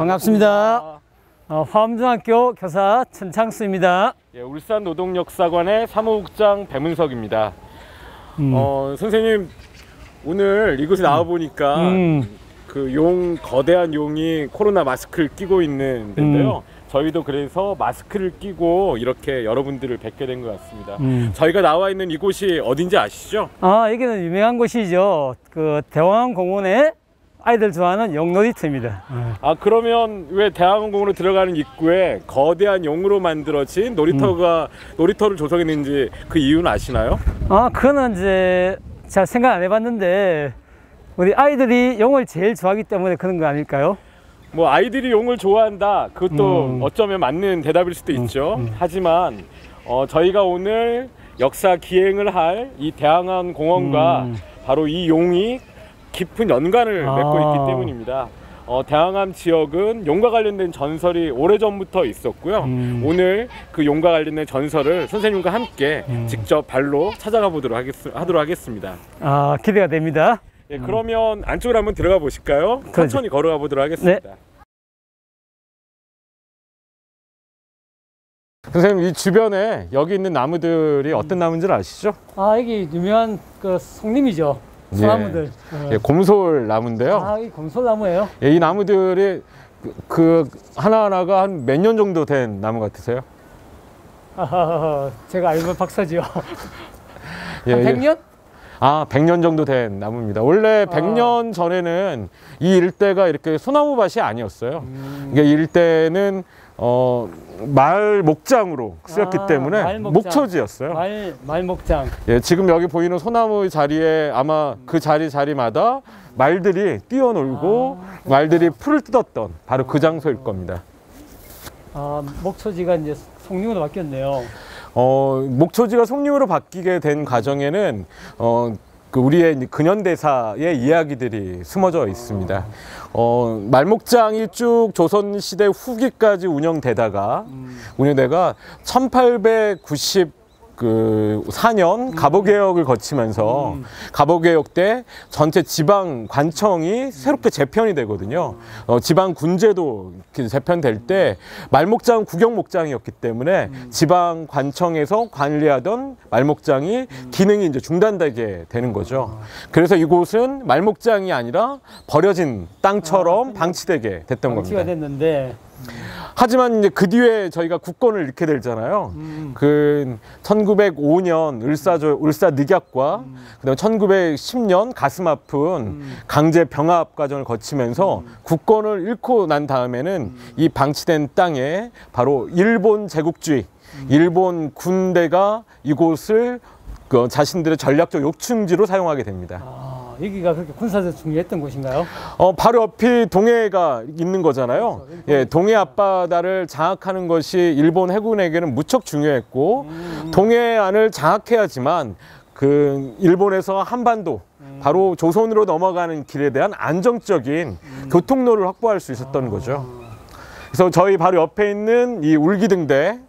반갑습니다. 화엄중학교 교사 천창수입니다. 예, 울산 노동역사관의 사무국장 배문석입니다. 선생님, 오늘 이곳에 나와 보니까 그 거대한 용이 코로나 마스크를 끼고 있는 데인데요. 저희도 그래서 마스크를 끼고 이렇게 여러분들을 뵙게 된 것 같습니다. 저희가 나와 있는 이곳이 어딘지 아시죠? 여기는 유명한 곳이죠. 그 대왕공원에 아이들 좋아하는 용 놀이터입니다. 그러면 왜 대왕공원으로 들어가는 입구에 거대한 용으로 만들어진 놀이터를 조성했는지 그 이유는 아시나요? 그거는 이제 잘 생각 안 해봤는데 우리 아이들이 용을 제일 좋아하기 때문에 그런 거 아닐까요? 뭐 아이들이 용을 좋아한다, 그것도 어쩌면 맞는 대답일 수도 있죠. 하지만 저희가 오늘 역사 기행을 할 이 대왕암공원과 바로 이 용이 깊은 연관을 맺고 있기 때문입니다. 대왕암 지역은 용과 관련된 전설이 오래전부터 있었고요. 오늘 그 용과 관련된 전설을 선생님과 함께 직접 발로 찾아가 보도록 하겠습니다. 기대가 됩니다. 예, 그러면 안쪽으로 한번 들어가 보실까요? 천천히 걸어가 보도록 하겠습니다. 네. 선생님, 이 주변에 여기 있는 나무들이 어떤 나무인지 아시죠? 여기 유명한 그 송림이죠. 소나무들. 예, 곰솔 나무인데요. 이 곰솔나무예요? 예, 이 나무들이 하나하나가 한 몇 년 정도 된 나무 같으세요? 제가 알면 박사지요. 예, 한 100년? 100년 정도 된 나무입니다. 원래 100년 전에는 이 일대가 이렇게 소나무밭이 아니었어요. 이게 이 일대는 마을 목장으로 쓰였기 때문에 목초지였어요. 마을 목장. 예, 지금 여기 보이는 소나무 자리에 아마 그 자리마다 말들이 뛰어놀고 말들이 풀을 뜯었던 바로 그 장소일 겁니다. 목초지가 이제 송림으로 바뀌었네요. 목초지가 송림으로 바뀌게 된 과정에는 우리의 근현대사의 이야기들이 숨어져 있습니다. 말목장이 쭉 조선시대 후기까지 운영되다가 1894년 갑오개혁을 거치면서 갑오개혁 때 전체 지방 관청이 새롭게 재편이 되거든요. 지방 군제도 재편될 때 말목장 구경목장이었기 때문에 지방 관청에서 관리하던 말목장이 기능이 이제 중단되게 되는 거죠. 그래서 이곳은 말목장이 아니라 버려진 땅처럼 방치되게 됐던 겁니다. 방치가 됐는데. 하지만 이제 그 뒤에 저희가 국권을 잃게 되잖아요. 1905년 을사늑약과 그다음에 1910년 가슴 아픈 강제 병합 과정을 거치면서 국권을 잃고 난 다음에는 이 방치된 땅에 바로 일본 제국주의, 일본 군대가 이곳을 자신들의 전략적 요충지로 사용하게 됩니다. 여기가 그렇게 군사적 중요했던 곳인가요? 바로 옆이 동해가 있는 거잖아요. 그렇죠. 예, 동해 앞바다를 장악하는 것이 일본 해군에게는 무척 중요했고 동해안을 장악해야지만 일본에서 한반도 바로 조선으로 넘어가는 길에 대한 안정적인 교통로를 확보할 수 있었던 거죠. 그래서 저희 바로 옆에 있는 이 울기등대,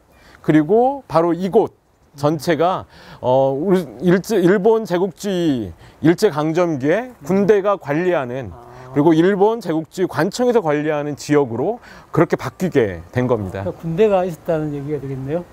그리고 바로 이곳 전체가 일본 제국주의 일제강점기에 군대가 관리하는, 그리고 일본 제국주의 관청에서 관리하는 지역으로 그렇게 바뀌게 된 겁니다. 군대가 있었다는 얘기가 되겠네요?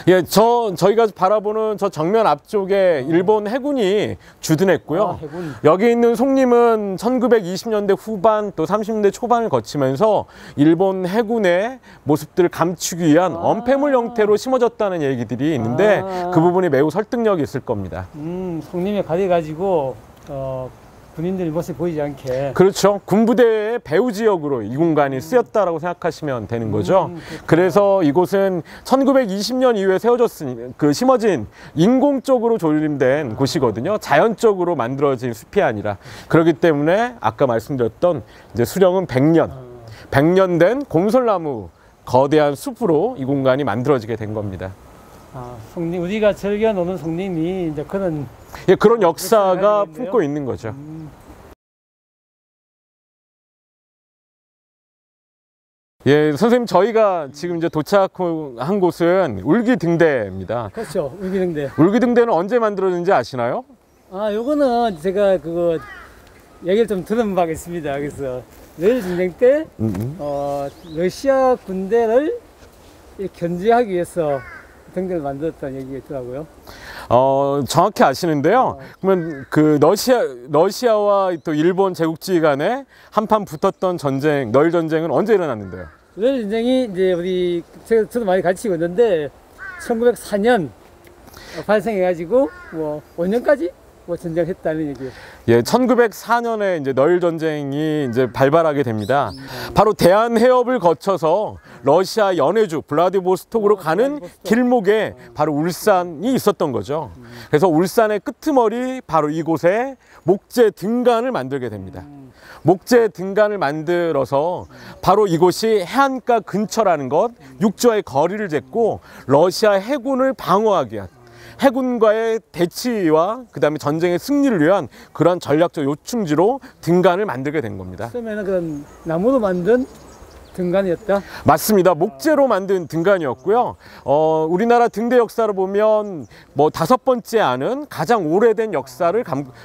예, 저희가 바라보는 저 정면 앞쪽에 일본 해군이 주둔했고요. 해군. 여기 있는 송림은 1920년대 후반 또 30년대 초반을 거치면서 일본 해군의 모습들을 감추기 위한 언패물 형태로 심어졌다는 얘기들이 있는데 그 부분이 매우 설득력이 있을 겁니다. 송림에 가려가지고 군인들이 모습이 보이지 않게. 그렇죠. 군부대의 배후 지역으로 이 공간이 쓰였다라고 생각하시면 되는 거죠. 그래서 이곳은 1920년 이후에 심어진 인공적으로 조림된 곳이거든요. 자연적으로 만들어진 숲이 아니라. 그렇기 때문에 아까 말씀드렸던 이제 수령은 100년 된 곰솔나무 거대한 숲으로 이 공간이 만들어지게 된 겁니다. 송림, 우리가 즐겨 노는 송림이 이제 그런 역사가 품고 있는 거죠. 예, 선생님, 저희가 지금 이제 도착한 곳은 울기등대입니다. 그렇죠, 울기등대. 울기등대는 언제 만들어진지 아시나요? 요거는 제가 얘기를 좀 들은 바가 있습니다. 그래서 러일 전쟁 때 러시아 군대를 견제하기 위해서 등대를 만들었다는 얘기가 있더라고요. 정확히 아시는데요. 그러면 그 러시아와 또 일본 제국주의 간에 한판 붙었던 전쟁, 러일 전쟁은 언제 일어났는데요? 러일 전쟁이 이제 저도 많이 가르치고 있는데 1904년 발생해가지고 뭐 5년까지 뭐 전쟁을 했다는 얘기예요. 예, 1904년에 이제 러일 전쟁이 이제 발발하게 됩니다. 바로 대한해협을 거쳐서 러시아 연해주 블라디보스톡으로 가는 길목에 바로 울산이 있었던 거죠. 그래서 울산의 끄트머리 바로 이곳에 목재 등간을 만들게 됩니다. 목재 등간을 만들어서 바로 이곳이 해안가 근처라는 것, 육지와의 거리를 쟀고 러시아 해군을 방어하기 위한 해군과의 대치와 그 다음에 전쟁의 승리를 위한 그러한 전략적 요충지로 등간을 만들게 된 겁니다. 처음에는 그런 나무로 만든 등간이었다? 맞습니다. 목재로 만든 등간이었고요. 우리나라 등대 역사를 보면 뭐 5번째 아는 가장 오래된 역사를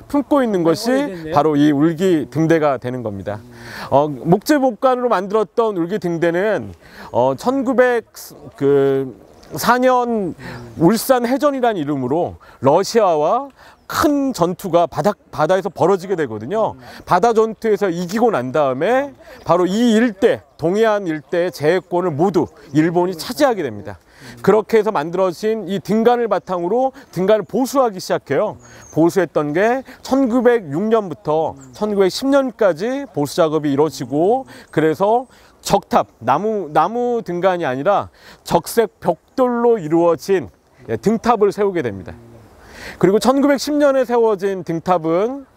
품고 있는 것이 오래됐네요. 바로 이 울기 등대가 되는 겁니다. 목재 목관으로 만들었던 울기 등대는 1904년 울산 해전이라는 이름으로 러시아와 큰 전투가 바다에서 벌어지게 되거든요. 바다 전투에서 이기고 난 다음에 바로 이 일대, 동해안 일대의 제해권을 모두 일본이 차지하게 됩니다. 그렇게 해서 만들어진 이 등간을 바탕으로 등간을 보수하기 시작해요. 보수했던 게 1906년부터 1910년까지 보수 작업이 이루어지고, 그래서 적탑, 나무 등간이 아니라 적색 벽돌로 이루어진 등탑을 세우게 됩니다. 그리고 1910년에 세워진 등탑은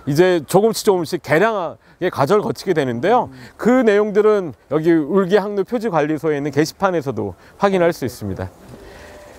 이제 조금씩 개량의 과정을 거치게 되는데요. 그 내용들은 여기 울기 항로 표지관리소에 있는 게시판에서도 확인할 수 있습니다.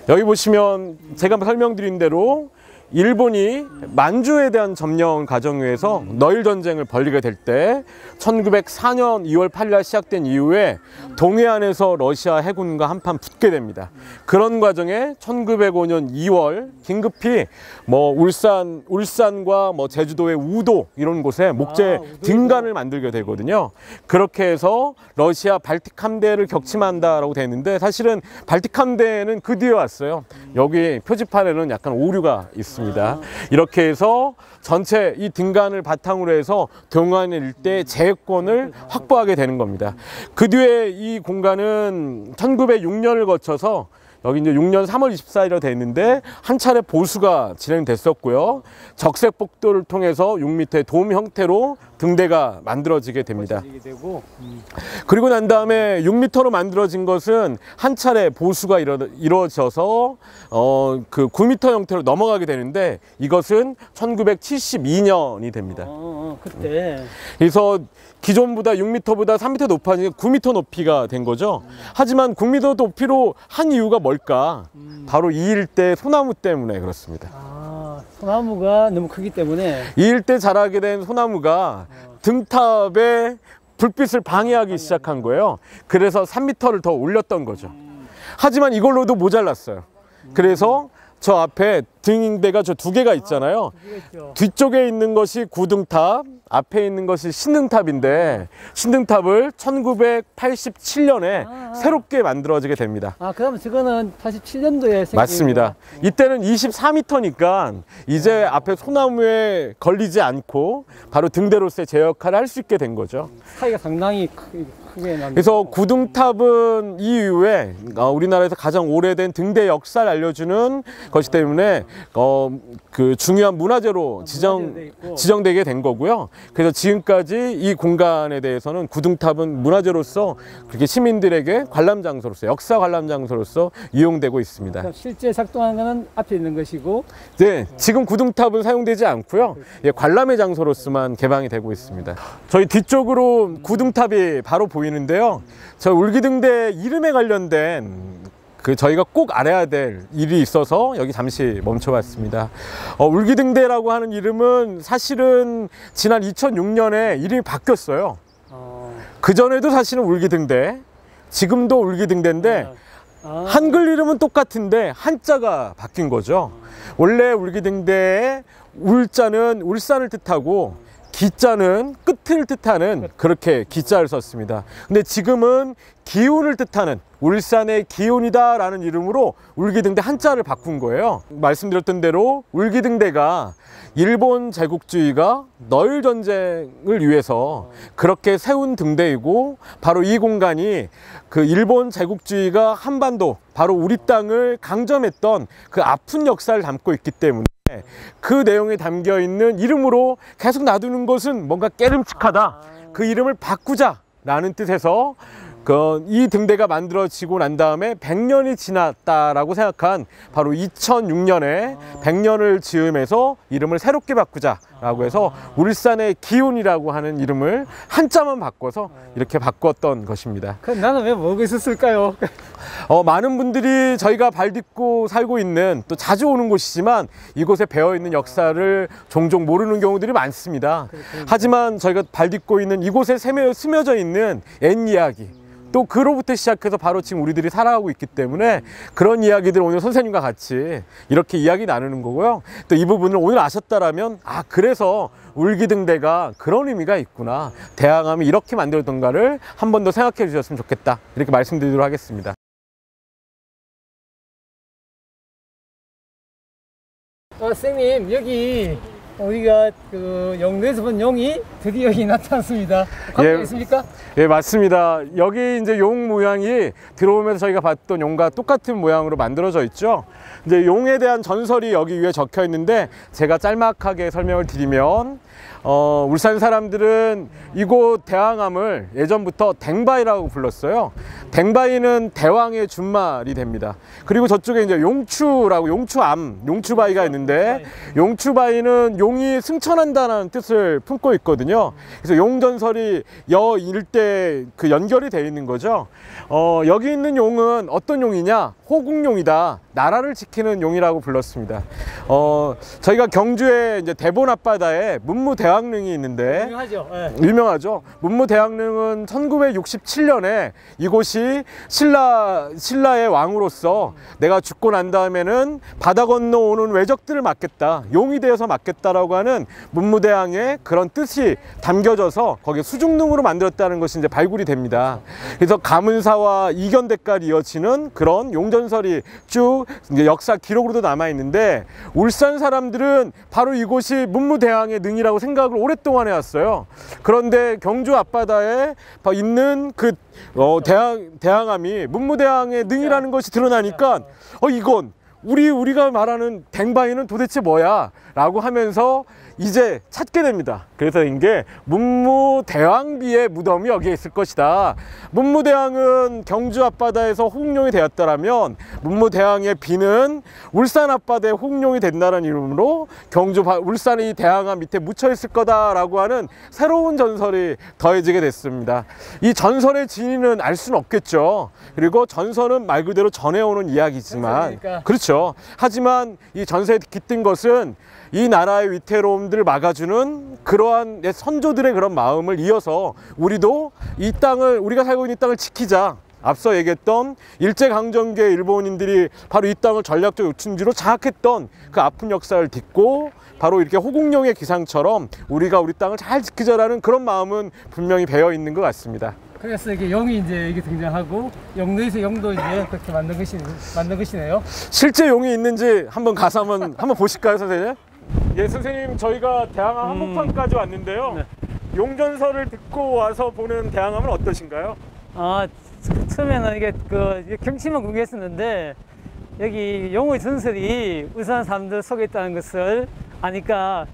여기 보시면 제가 설명드린 대로 일본이 만주에 대한 점령 과정에서 러일 전쟁을 벌이게 될 때 1904년 2월 8일 시작된 이후에 동해안에서 러시아 해군과 한판 붙게 됩니다. 그런 과정에 1905년 2월 긴급히 뭐 울산과 뭐 제주도의 우도 이런 곳에 목재 등간을 만들게 되거든요. 그렇게 해서 러시아 발틱 함대를 격침한다라고 되어 있는데, 사실은 발틱 함대는 그 뒤에 왔어요. 여기 표지판에는 약간 오류가 있습니다. 이렇게 해서 전체 이 등간을 바탕으로 해서 동해안 일대 제해권을 확보하게 되는 겁니다. 그 뒤에 이 공간은 1906년을 거쳐서 여기 이제 6년 3월 24일에 되어 있는데 한 차례 보수가 진행됐었고요. 적색 복도를 통해서 6m의 돔 형태로 등대가 만들어지게 됩니다. 그리고 난 다음에 6m로 만들어진 것은 한 차례 보수가 이루어져서 그 9m 형태로 넘어가게 되는데, 이것은 1972년이 됩니다. 그때. 그래서 기존보다 6m보다 3m 높아지니까 9m 높이가 된 거죠. 하지만 9m 높이로 한 이유가 뭘까? 바로 이 일대 소나무 때문에 그렇습니다. 소나무가 너무 크기 때문에. 이 일대 자라게 된 소나무가 등탑에 불빛을 방해하기 시작한 거예요. 그래서 3m를 더 올렸던 거죠. 하지만 이걸로도 모자랐어요. 그래서 저 앞에 등대가 저 2개가 있잖아요. 뒤쪽에 있는 것이 구등탑, 앞에 있는 것이 신등탑인데, 신등탑을 1987년에 새롭게 만들어지게 됩니다. 그럼 저거는 87년도에 생긴. 맞습니다. 이때는 24m니까 이제 앞에 소나무에 걸리지 않고 바로 등대로서의 제 역할을 할 수 있게 된 거죠. 차이가 상당히 크게 납니다. 그래서 구등탑은 이 이후에 우리나라에서 가장 오래된 등대 역사를 알려주는 것이 때문에 그 중요한 문화재로 지정되게 된 거고요. 그래서 지금까지 이 공간에 대해서는 구등탑은 문화재로서 그렇게 시민들에게 관람 장소로서, 역사 관람 장소로서 이용되고 있습니다. 실제 작동하는 것은 앞에 있는 것이고, 네, 지금 구등탑은 사용되지 않고요. 관람의 장소로서만 개방이 되고 있습니다. 저희 뒤쪽으로 구등탑이 바로 보이는데요. 저 울기등대 이름에 관련된 저희가 꼭 알아야 될 일이 있어서 여기 잠시 멈춰봤습니다. 울기등대라고 하는 이름은 사실은 지난 2006년에 이름이 바뀌었어요. 그전에도 사실은 울기등대, 지금도 울기등대인데 한글 이름은 똑같은데 한자가 바뀐 거죠. 원래 울기등대의 울자는 울산을 뜻하고 기자는 끝을 뜻하는 그렇게 기자를 썼습니다. 근데 지금은 기운을 뜻하는 울산의 기운이다 라는 이름으로 울기등대 한자를 바꾼 거예요. 말씀드렸던 대로 울기등대가 일본 제국주의가 너일 전쟁을 위해서 그렇게 세운 등대이고, 바로 이 공간이 그 일본 제국주의가 한반도, 바로 우리 땅을 강점했던 그 아픈 역사를 담고 있기 때문에 그 내용에 담겨 있는 이름으로 계속 놔두는 것은 뭔가 깨름칙하다, 그 이름을 바꾸자 라는 뜻에서 이 등대가 만들어지고 난 다음에 100년이 지났다라고 생각한 바로 2006년에 100년을 즈음해서 이름을 새롭게 바꾸자라고 해서 울산의 기운이라고 하는 이름을 한자만 바꿔서 이렇게 바꿨던 것입니다. 그럼 나는 왜 모르고 있었을까요? 많은 분들이 저희가 발 딛고 살고 있는, 또 자주 오는 곳이지만 이곳에 배어있는 역사를 종종 모르는 경우들이 많습니다. 하지만 저희가 발 딛고 있는 이곳에 스며져 있는 옛 이야기, 또 그로부터 시작해서 바로 지금 우리들이 살아가고 있기 때문에 그런 이야기들 오늘 선생님과 같이 이렇게 이야기 나누는 거고요. 또 이 부분을 오늘 아셨다라면, 그래서 울기등대가 그런 의미가 있구나, 대항함이 이렇게 만들었던가를 한 번 더 생각해 주셨으면 좋겠다, 이렇게 말씀드리도록 하겠습니다. 선생님, 여기 우리가 그 영도에서 본 용이 드디어 여기 나타났습니다. 관계가 있습니까? 예, 맞습니다. 여기 이제 용 모양이 들어오면서 저희가 봤던 용과 똑같은 모양으로 만들어져 있죠. 이제 용에 대한 전설이 여기 위에 적혀 있는데, 제가 짤막하게 설명을 드리면, 울산 사람들은 이곳 대항함을 예전부터 댕바이라고 불렀어요. 댕바이는 대왕의 준말이 됩니다. 그리고 저쪽에 이제 용추라고, 용추바이가 있는데, 용추바이는 용이 승천한다는 뜻을 품고 있거든요. 그래서 용전설이 여 일대 그 연결이 되어 있는 거죠. 여기 있는 용은 어떤 용이냐? 호국용이다. 나라를 지키는 용이라고 불렀습니다. 저희가 경주에 이제 대본 앞바다에 문무대왕릉이 있는데, 유명하죠. 네. 유명하죠. 문무대왕릉은 1967년에 이곳이 신라의 왕으로서 내가 죽고 난 다음에는 바다 건너 오는 외적들을 막겠다, 용이 되어서 막겠다라고 하는 문무대왕의 그런 뜻이 담겨져서 거기에 수중릉으로 만들었다는 것이 이제 발굴이 됩니다. 그래서 가문사와 이견대까지 이어지는 그런 용전설이 쭉 이제 역사 기록으로도 남아 있는데, 울산 사람들은 바로 이곳이 문무대왕의 능이라고 생각을 오랫동안 해왔어요. 그런데 경주 앞바다에 있는 그 대항함이 문무대왕의 능이라는 것이 드러나니까 이건 우리가 말하는 댕바이는 도대체 뭐야? 라고 하면서 이제 찾게 됩니다. 그래서 이게 문무대왕비의 무덤이 여기에 있을 것이다. 문무대왕은 경주 앞바다에서 호국용이 되었더라면 문무대왕의 비는 울산 앞바다에 호국용이 된다는 이름으로 울산의 이 대항함 밑에 묻혀 있을 거다라고 하는 새로운 전설이 더해지게 됐습니다. 이 전설의 진위는 알 수는 없겠죠. 그리고 전설은 말 그대로 전해오는 이야기지만, 전설이니까. 그렇죠. 하지만 이 전설에 깃든 것은 이 나라의 위태로움들을 막아주는 그러한 선조들의 그런 마음을 이어서 우리도 이 땅을, 우리가 살고 있는 이 땅을 지키자. 앞서 얘기했던 일제강점기의 일본인들이 바로 이 땅을 전략적 요충지로 장악했던 그 아픈 역사를 딛고 바로 이렇게 호국용의 기상처럼 우리가 우리 땅을 잘 지키자라는 그런 마음은 분명히 배어 있는 것 같습니다. 그래서 이게 용이 이제 이게 등장하고, 영도에서 용도 이제 그렇게 만든 것이네요. 실제 용이 있는지 한번 가서 한번 보실까요, 선생님? 예, 선생님, 저희가 대항함 한복판까지 왔는데요. 네. 용전설을 듣고 와서 보는 대항함은 어떠신가요? 처음에는 이게 경치만 구경했었는데, 여기 용의 전설이 울산 사람들 속에 있다는 것을 아니까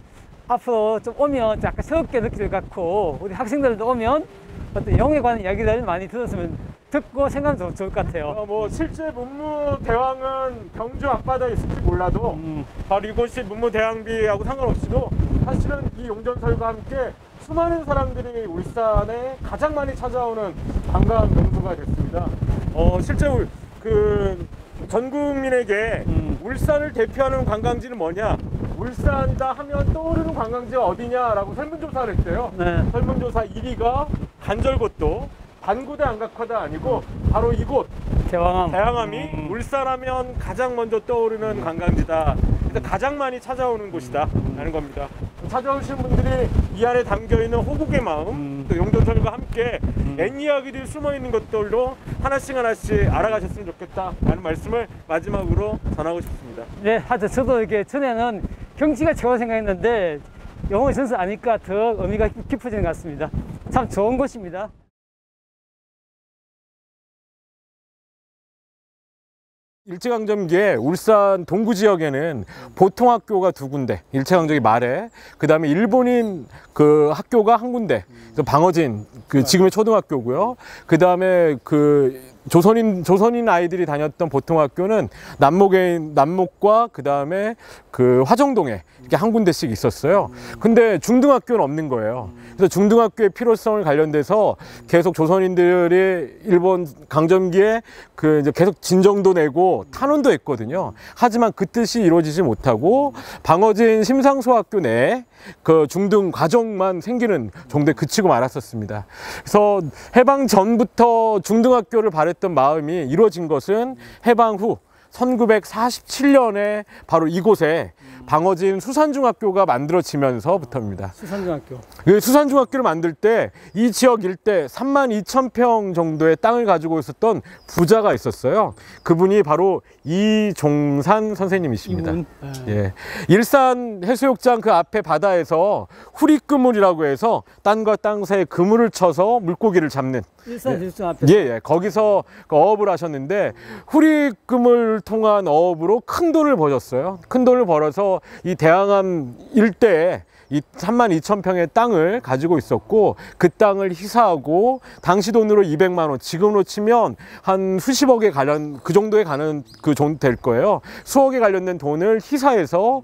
앞으로 좀 오면 약간 새롭게 느낄 것 같고, 우리 학생들도 오면 어떤 용에 관한 이야기를 많이 듣고 생각하면 좋을 것 같아요. 실제 문무대왕은 경주 앞바다에 있을지 몰라도 바로 이곳이 문무대왕비하고 상관없이도 사실은 이 용전설과 함께 수많은 사람들이 울산에 가장 많이 찾아오는 관광 명소가 됐습니다. 실제 전 국민에게 울산을 대표하는 관광지는 뭐냐, 울산이다 하면 떠오르는 관광지가 어디냐라고 설문조사를 했대요. 네. 설문조사 1위가 간절곶도, 반구대 안각화도 아니고 바로 이곳 대항함이 울산하면 가장 먼저 떠오르는 관광지다. 그래서 가장 많이 찾아오는 곳이다 라는 겁니다. 찾아오신 분들이 이 안에 담겨있는 호국의 마음, 또 용돈설과 함께 옛 이야기들이 숨어있는 것들로 하나씩 알아가셨으면 좋겠다라는 말씀을 마지막으로 전하고 싶습니다. 네, 하여튼 저도 이렇게 전에는 경치가 최고 생각했는데 영웅의 전설 아니까 더 의미가 깊어지는 것 같습니다. 참 좋은 곳입니다. 일제강점기에 울산 동구 지역에는 보통학교가 2군데, 일제강점기 말에, 그 다음에 일본인 그 학교가 1군데, 방어진 그 지금의 초등학교고요. 그 다음에 그 조선인 아이들이 다녔던 보통학교는 남목과 그 다음에 그 화정동에 이렇게 1군데씩 있었어요. 근데 중등학교는 없는 거예요. 그래서 중등학교의 필요성을 관련돼서 계속 조선인들이 일본 강점기에 그 이제 계속 진정도 내고 탄원도 했거든요. 하지만 그 뜻이 이루어지지 못하고 방어진 심상소학교 내에 그 중등 과정만 생기는 정도에 그치고 말았었습니다. 그래서 해방 전부터 중등학교를 바랬던 마음이 이루어진 것은 해방 후 1947년에 바로 이곳에 방어진 수산중학교가 만들어지면서부터입니다. 수산중학교. 수산중학교를 만들 때 이 지역 일대 32,000평 정도의 땅을 가지고 있었던 부자가 있었어요. 그분이 바로 이종산 선생님이십니다. 예. 일산 해수욕장 그 앞에 바다에서 후리그물이라고 해서 땅과 땅 사이에 그물을 쳐서 물고기를 잡는 일산 해수욕장 앞에. 예, 거기서 어업을 하셨는데 후리금을 통한 어업으로 큰 돈을 버셨어요. 큰 돈을 벌어서 이 대항암 일대에 이 32,000평의 땅을 가지고 있었고 그 땅을 희사하고 당시 돈으로 200만 원, 지금으로 치면 한 수십억에 그 정도에 가는 그 돈 될 거예요. 수억에 관련된 돈을 희사해서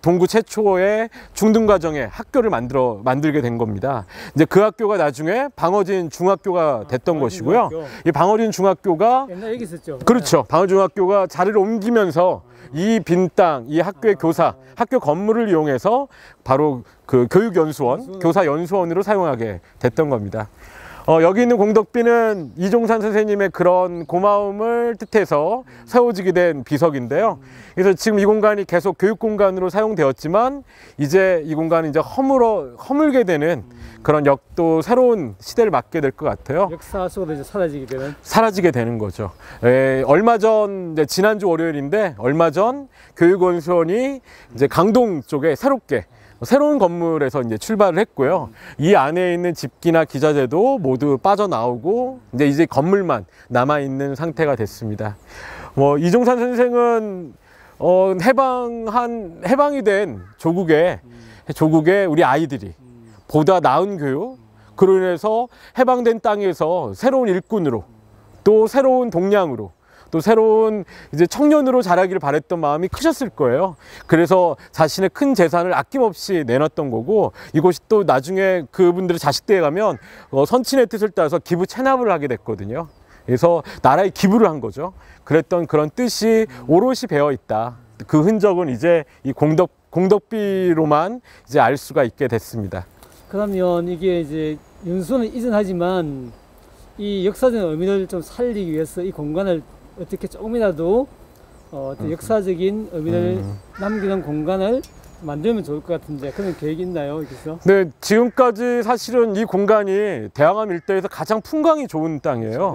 동구 최초의 중등가정의 학교를 만들게 된 겁니다. 이제 그 학교가 나중에 방어진 중학교가 됐던 것이고요. 이 방어진 중학교가 옛날 여기 있었죠. 그렇죠. 방어진 중학교가 자리를 옮기면서 이 빈 땅, 이 학교의 교사, 학교 건물을 이용해서 바로 그 교육연수원, 교사연수원으로 사용하게 됐던 겁니다. 여기 있는 공덕비는 이종산 선생님의 그런 고마움을 뜻해서 세워지게 된 비석인데요. 그래서 지금 이 공간이 계속 교육공간으로 사용되었지만 이제 이 공간이 이제 허물게 되는 그런 또 새로운 시대를 맞게 될 것 같아요. 역사 속으로 이제 사라지게 되는 거죠. 얼마 전 지난주 월요일인데 얼마 전 교육원수원이 이제 강동 쪽에 새로운 건물에서 이제 출발을 했고요. 이 안에 있는 집기나 기자재도 모두 빠져나오고 이제 건물만 남아 있는 상태가 됐습니다. 이종산 선생은 해방이 된 조국의 우리 아이들이 보다 나은 교육, 그로 인해서 해방된 땅에서 새로운 일꾼으로 또 새로운 동량으로 또 새로운 이제 청년으로 자라기를 바랬던 마음이 크셨을 거예요. 그래서 자신의 큰 재산을 아낌없이 내놨던 거고 이곳이 또 나중에 그분들의 자식대에 가면 선친의 뜻을 따라서 기부 체납을 하게 됐거든요. 그래서 나라에 기부를 한 거죠. 그랬던 그런 뜻이 오롯이 배어 있다. 그 흔적은 이제 이 공덕비로만 이제 알 수가 있게 됐습니다. 그러면 이게 이제 연수원은 이전하지만 이 역사적인 의미를 좀 살리기 위해서 이 공간을 어떻게 조금이라도 역사적인 의미를 남기는 공간을 만들면 좋을 것 같은데 그런 계획이 있나요? 여기서? 네, 지금까지 사실은 이 공간이 대항암 일대에서 가장 풍광이 좋은 땅이에요.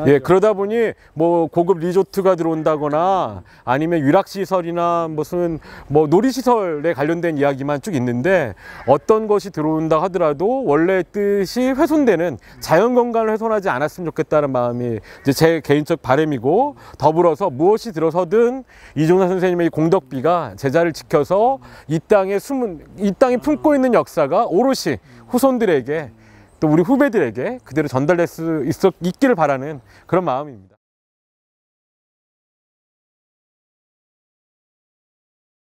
예, 그러다 보니 고급 리조트가 들어온다거나 아니면 유락시설이나 무슨 놀이시설에 관련된 이야기만 쭉 있는데 어떤 것이 들어온다 하더라도 원래 뜻이 훼손되는 자연공간을 훼손하지 않았으면 좋겠다는 마음이 이제 제 개인적 바람이고 더불어서 무엇이 들어서든 이종산 선생님의 이 공덕비가 제자를 지켜서 이 땅이 품고 있는 역사가 오롯이 후손들에게 또 우리 후배들에게 그대로 전달될 수 있기를 바라는 그런 마음입니다.